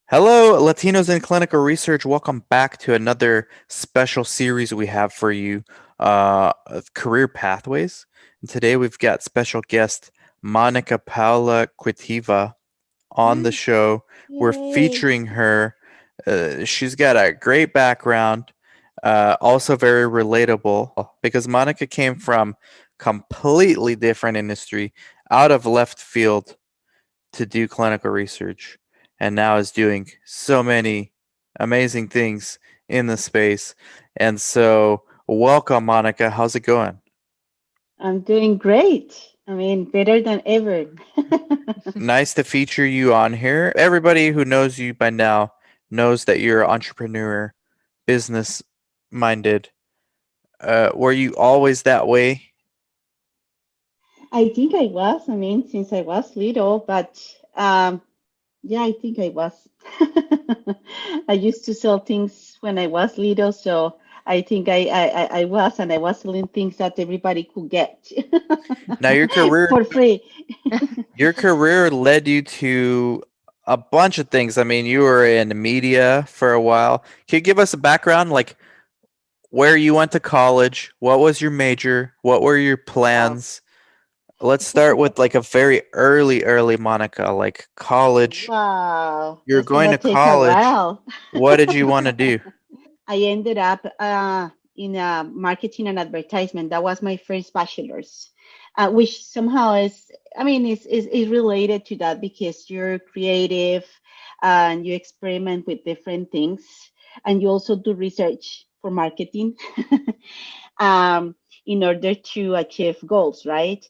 Hello, Latinos in Clinical Research. Welcome back to another special series we have for you, of career pathways. And today we've got special guest Monica Paula Quitiva on the show. We're Yay. featuring her. She's got a great background, also very relatable because Monica came from completely different industry, out of left field to do clinical research and now is doing so many amazing things in the space. And so, welcome, Monica. How's it going? I'm doing great. I mean, better than ever. Nice to feature you on here. Everybody who knows you by now knows that you're an entrepreneur, business minded. Were you always that way? I think I was, I mean, since I was little, but yeah, I think I was. I used to sell things when I was little, so I think I was, and I was selling things that everybody could get Now for free. your career led you to a bunch of things. I mean, you were in media for a while. Can you give us a background, like where you went to college, what was your major, what were your Wow. plans? Let's start with like a very early Monica, like college. Wow, You're that's going gonna to take a college. while. What did you want to do? I ended up in marketing and advertisement. That was my first bachelor's, which somehow is, I mean, is related to that because you're creative and you experiment with different things, and you also do research for marketing um, in order to achieve goals, right?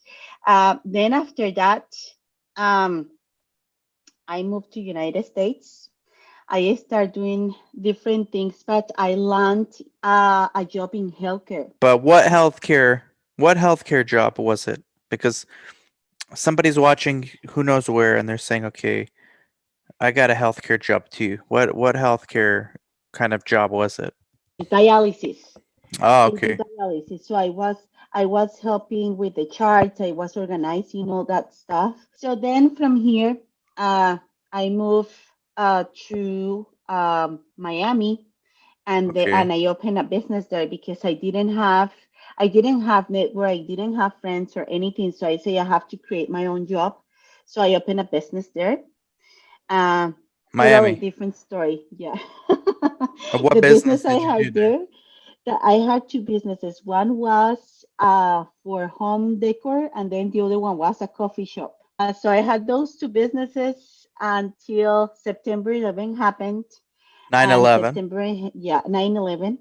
Then after that, um, I moved to United States. I started doing different things, but I land a job in healthcare. But what healthcare job was it? Because somebody's watching who knows where and they're saying, "Okay, I got a healthcare job too." What healthcare kind of job was it? Dialysis. Oh, They do okay. dialysis. So I was helping with the charts. I was organizing all that stuff. So then from here, I moved to Miami, Okay. and I opened a business there because I didn't have network, I didn't have friends or anything. So I say I have to create my own job. So I opened a business there. Um, Totally Miami. different story. Yeah. What The business business I did you do had there? there, that I had two businesses. One was for home decor, and then the other one was a coffee shop. So I had those two businesses until September 11 happened, and 9/11. Yeah, 9/11.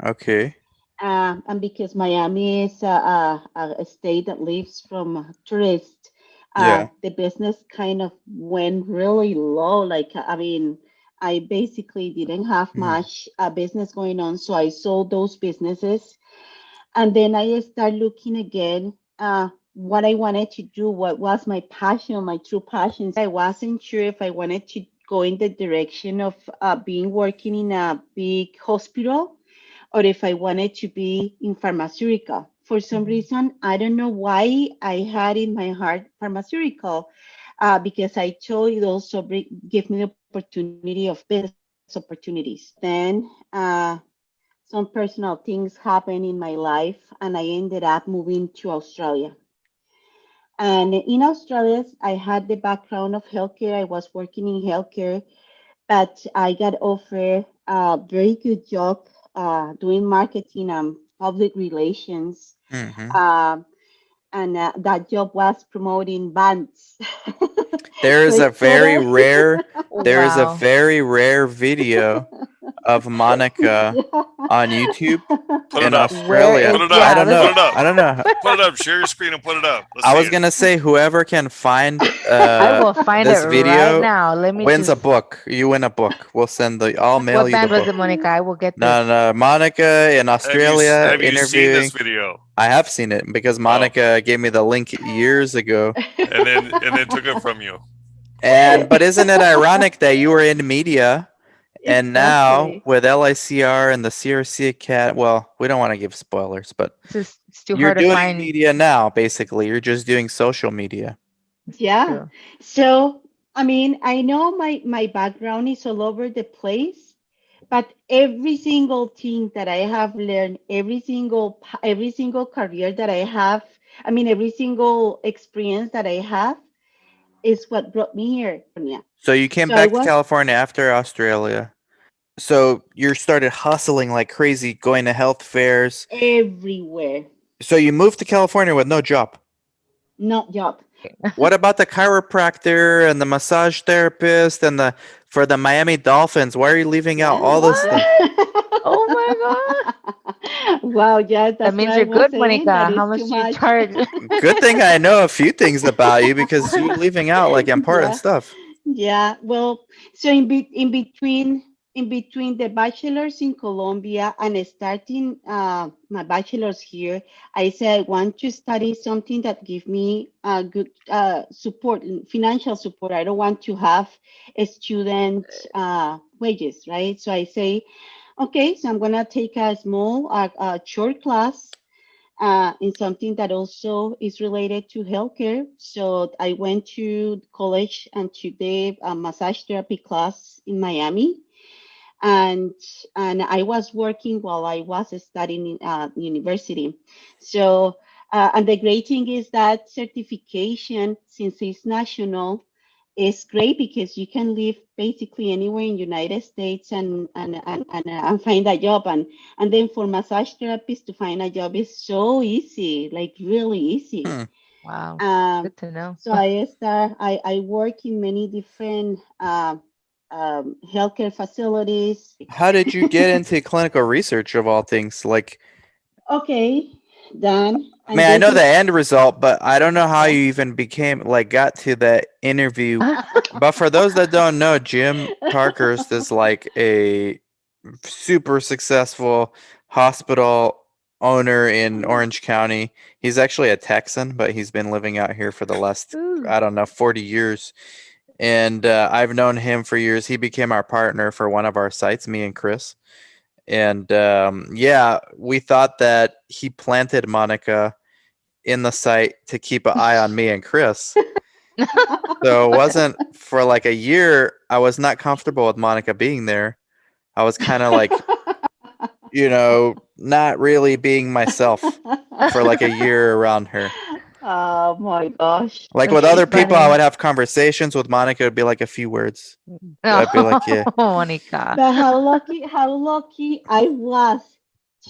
Okay. And because Miami is a state that lives from tourists, Yeah. the business kind of went really low. Like, I mean, I basically didn't have Hmm. much business going on, so I sold those businesses, and then I started looking again. What I wanted to do, what was my passion, my true passion. I wasn't sure if I wanted to go in the direction of being working in a big hospital or if I wanted to be in pharmaceutical. For some reason, I don't know why I had in my heart pharmaceutical, because I told it also give me the opportunity of business opportunities. Then some personal things happened in my life, and I ended up moving to Australia. And in Australia, I had the background of healthcare. I was working in healthcare, but I got offered a very good job doing marketing and public relations. Hmm. Um, and that job was promoting bands. There So is a it's very total. rare there is a Wow. very rare video of Monica Yeah. on YouTube Put it in up. Where Australia. Put is, it I up. yeah, don't let's, Put know. it up. I don't know. Put it up. Share your screen and put it up. Let's I see was it. gonna say whoever can find I will find it this right video now. Let me wins a just, book. You win a book. I'll mail what you the band was book. it, Monica? I will get No, this. no, Monica in Australia Have you seen this interviewing. video? I have seen it because Oh, Monica gave me the link years ago. and then took it from you. And but isn't it ironic that you were in media and now Exactly. with LICR and the CRC Acad, well, we don't want to give spoilers, but It's too you're hard to doing find. media now, basically. You're just doing social media. It's Yeah. true. So I mean, I know my background is all over the place, but every single thing that I have learned, every single career that I have, I mean, every single experience that I have is what brought me here. Yeah. So you came So I back to was California after Australia. So you started hustling like crazy, going to health fairs. everywhere, So you moved to California with no job. not job. What about the chiropractor and the massage therapist and the for the Miami Dolphins? Why are you leaving out Yeah, all this What? stuff? yeah. Oh my Wow, yeah, That that's what means I you're was good, saying. That Monica. How is too much do you much. charge? Good thing I know a few things about you because you're leaving out like important Yeah. stuff. Yeah, well, so in between the bachelor's in Colombia and starting my bachelor's here, I said I want to study something that give me good support, financial support. I don't want to have a student wages, right? So I say, okay, so I'm gonna take a small, short class in something that also is related to healthcare. So I went to college and took the massage therapy class in Miami, and I was working while I was studying in university. So and the great thing is that certification, since it's national, is great because you can live basically anywhere in United States and find a job, and then for massage therapists to find a job is so easy, like really easy. Hmm. Wow. Um, Good to know. so I work in many different healthcare facilities. How did you get into clinical research of all things? Like, Okay, done. I mean, And I this know the is end result, but I don't know how yeah. you even became like got to that interview. But for those that don't know, Jim Parkhurst is like a super successful hospital owner in Orange County. He's actually a Texan, but he's been living out here for the last, Ooh. I don't know, 40 years. And I've known him for years. He became our partner for one of our sites, me and Chris. And yeah, we thought that he planted Monica in the site to keep an eye on me and Chris. So it wasn't for like a year. I was not comfortable with Monica being there. I was kind of like, not really being myself for like a year around her. Oh my gosh, Like with That's too other people, I funny. would have conversations. With Monica, it'd be like a few words. I'd be like, yeah. Oh, Monica. but how lucky I was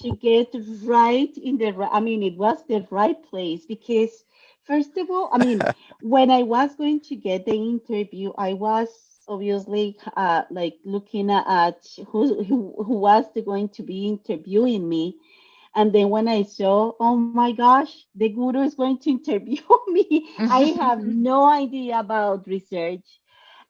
to get right in the I mean, it was the right place because first of all, I mean, when I was going to get the interview, I was obviously like looking at who was going to be interviewing me. And then when I saw, oh my gosh, the guru is going to interview me, I have no idea about research.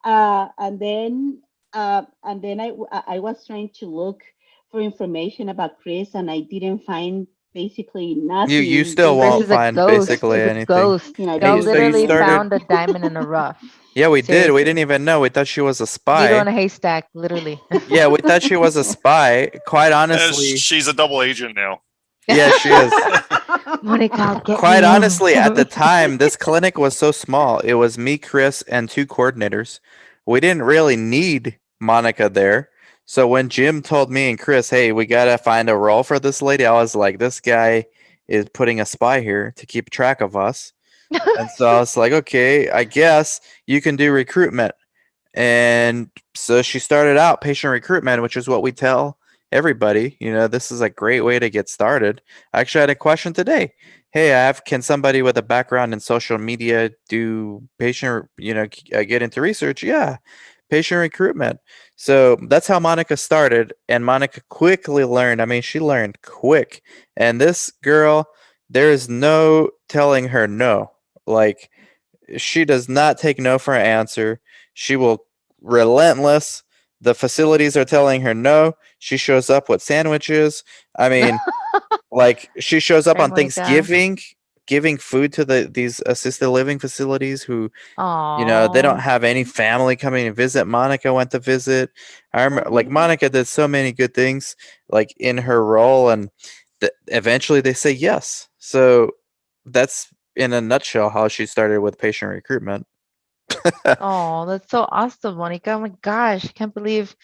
And then I was trying to look for information about Chris, and I didn't find basically You nothing. still Chris won't is a Basically, find ghost. basically He's a anything. ghost. I Hey, Y'all so didn't. you literally started. found the diamond in the rough. Yeah, we did. We didn't Seriously. even know. We thought she was a Needle in spy. a haystack, literally. Yeah, we thought she was a spy. Quite honestly, She's a double agent now. yeah, she is. Monica, I'll get Quite you. honestly, at the time, this clinic was so small. It was me, Chris, and two coordinators. We didn't really need Monica there. So when Jim told me and Chris, hey, we got to find a role for this lady, I was like, this guy is putting a spy here to keep track of us. And so I was like, okay, I guess you can do recruitment. And so she started out patient recruitment, which is what we tell everybody. This is a great way to get started. I actually had a question today. Hey, can somebody with a background in social media do patient, get into research? Yeah, patient recruitment. So that's how Monica started. And Monica quickly learned. I mean, she learned quick. And this girl, there is no telling her no. Like, she does not take no for an answer. She will relentless. The facilities are telling her no. She shows up with sandwiches. I mean, like she shows up Right, on Monica? Thanksgiving, giving food to these assisted living facilities who, they don't Aw. have any family coming to visit. Monica went to visit. I remember, like Monica did so many good things, like in her role, and eventually they say yes. So that's in a nutshell how she started with patient recruitment. Oh, that's so awesome, Monica. Oh my gosh, I can't believe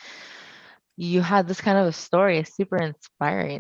you had this kind of a story. It's super inspiring.